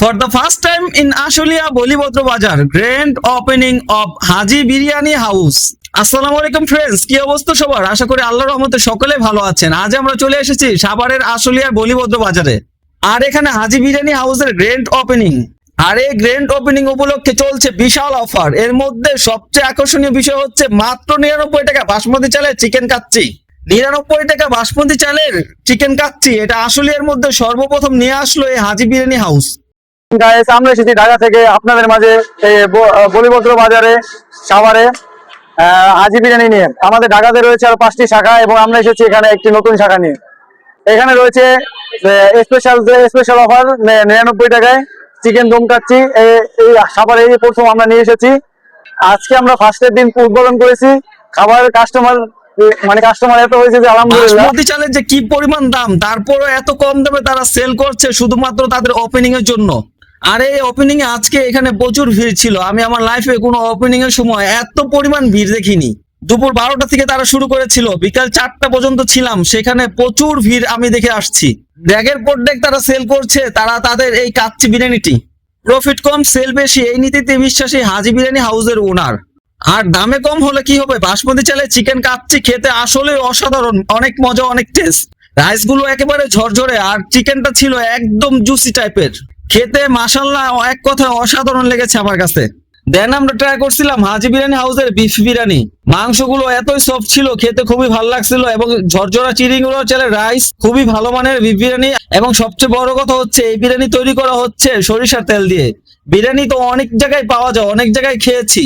For the first time in Ashulia Bolibodro Bazar, grand opening of Haji Biryani House. আসসালামু আলাইকুম friends, কি অবস্থা সবার? আশা করি আল্লাহর রহমতে সকলে ভালো আছেন। আজ আমরা চলে এসেছি সাভারের আশুলিয়ার বলিভদ্র বাজারে। আর এখানে হাজি বিরিয়ানি হাউসের গ্র্যান্ড ওপেনিং। আর এই গ্র্যান্ড ওপেনিং উপলক্ষে চলছে বিশাল অফার। এর মধ্যে সবচেয়ে আকর্ষণীয় বিষয় হচ্ছে মাত্র 99 টাকা বাসমতি চালের চিকেন কাচ্চি। 99 টাকা বাসমতি চালের চিকেন কাচ্চি, এটা আশুলিয়ার মধ্যে সর্বপ্রথম নিয়ে আসলো এই হাজি বিরিয়ানি হাউস। গাইস, আমরা এসেছি ঢাকা থেকে আপনাদের মাঝে এই বলিভদ্র বাজারে সাভারে হাজি বিরিয়ানি নিয়ে। আমাদের ঢাকাতে রয়েছে আর 5টি শাখা এবং আমরা এসেছি এখানে একটি নতুন শাখা নিয়ে। এখানে রয়েছে স্পেশাল অফার 99 টাকায় চিকেন দম কাচ্চি। এই সাভারে এই প্রথম আমরা নিয়ে এসেছি। আজকে আমরা ফার্স্টের দিন উদ্বোধন করেছি। খাবারের কাস্টমার এত হয়েছে যে আলহামদুলিল্লাহ। বাসমতি চালের যে কি পরিমাণ দাম, তারপরে এত কম দামে তারা সেল করছে শুধুমাত্র তাদের ওপেনিং এর জন্য। আর এই ওপেনিং এ আজকে এখানে প্রচুর ভিড় ছিল। আমি আমার লাইফে কোনো ওপেনিং এর সময় এত পরিমাণ ভিড় দেখিনি। দুপুর 12টা থেকে তারা শুরু করেছিল, বিকাল 4টা পর্যন্ত ছিলাম সেখানে। প্রচুর ভিড় আমি দেখে আসছি। ড্যাগের পর ড্যাগ তারা সেল করছে তারা তাদের এই কাচ্চি বিরিয়ানিটি। প্রফিট কম সেল বেশি, এই নীতিতে বিশ্বাসী হাজি বিরিয়ানি হাউসের ওনার। আর দামে কম হলে কি হবে, বাসমতি চালের চিকেন কাচ্চি খেতে আসলে অসাধারণ, অনেক মজা, অনেক টেস্ট। রাইস গুলো একেবারে ঝরঝরে আর চিকেনটা ছিল একদম জুসি টাইপের। খেতে মাশাআল্লাহ এক কথায় অসাধারণ লেগেছে আমার কাছে। দেন আমরা ট্রাই করছিলাম হাজি বিরিয়ানি হাউসের বিফ বিরিয়ানি। মাংসগুলো এতই সফট ছিল, খেতে খুবই ভালো লাগছিল এবং ঝরঝরা চিড়িগুলো চালের রাইস, খুবই ভালো মানের বিফ বিরিয়ানি। এবং সবচেয়ে বড় কথা হচ্ছে এই বিরিয়ানি তৈরি করা হচ্ছে সরিষার তেল দিয়ে। বিরিয়ানি তো অনেক জায়গায় পাওয়া যায়, অনেক জায়গায় খেয়েছি,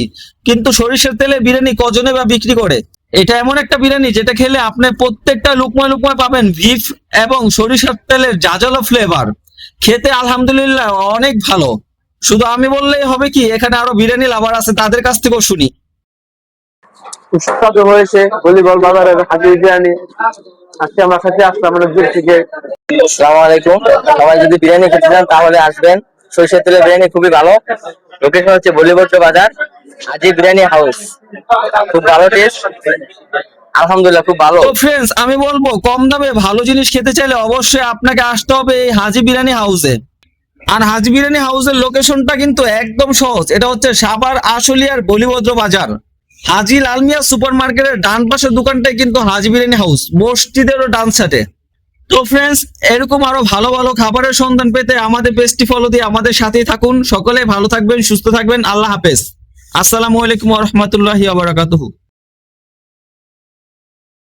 কিন্তু সরিষার তেলে বিরিয়ানি কজনে বা বিক্রি করে? এটা এমন একটা বিরিয়ানি যেটা খেলে আপনি প্রত্যেকটা লুকমায় লুকমায় পাবেন বিফ এবং সরিষার তেলের জাজালো ফ্লেভার। খেতে আলহামদুলিল্লাহ অনেক ভালো। শুধু আমি বললেই হবে কি, এখানে আরো বিরিয়ানি লাভার আছে, তাদের কাছ থেকেও শুনি। সুস্বাদু হয়েছে বলিভদ্র বাজারের হাজি বিরিয়ানি। আজকে আমরা খেতে আসলাম আমাদের দূর থেকে। আসসালামু আলাইকুম। সবাই যদি বিরিয়ানি খেতে চান তাহলে আসবেন। সরিষার তেলের বিরিয়ানি খুবই ভালো। লোকেশন হচ্ছে বলিভদ্র বাজার হাজি বিরিয়ানি হাউস। খুব ভালো টেস্ট, আলহামদুলিল্লাহ খুব ভালো। তো ফ্রেন্ডস, আমি বলবো কম দামে ভালো জিনিস খেতে চাইলে অবশ্যই আপনাকে আসতে হবে এই হাজি বিরিয়ানি হাউসে। আর হাজি বিরিয়ানি হাউসের লোকেশনটা কিন্তু একদম সহজ। এটা হচ্ছে সাভার আশুলিয়ার বলিভদ্র বাজার, হাজি লালমিয়া সুপার মার্কেটের ডান পাশের দোকানটাই কিন্তু হাজি বিরিয়ানি হাউস, মসজিদেরও ডান সাইডে। তো ফ্রেন্ডস, এরকম আরো ভালো ভালো খাবারের সন্ধান পেতে আমাদের পেজটি ফলো দিয়ে আমাদের সাথেই থাকুন। সকলে ভালো থাকবেন, সুস্থ থাকবেন। আল্লাহ হাফেজ। আসসালামু আলাইকুম ওয়া রাহমাতুল্লাহি ওয়া বারাকাতুহু।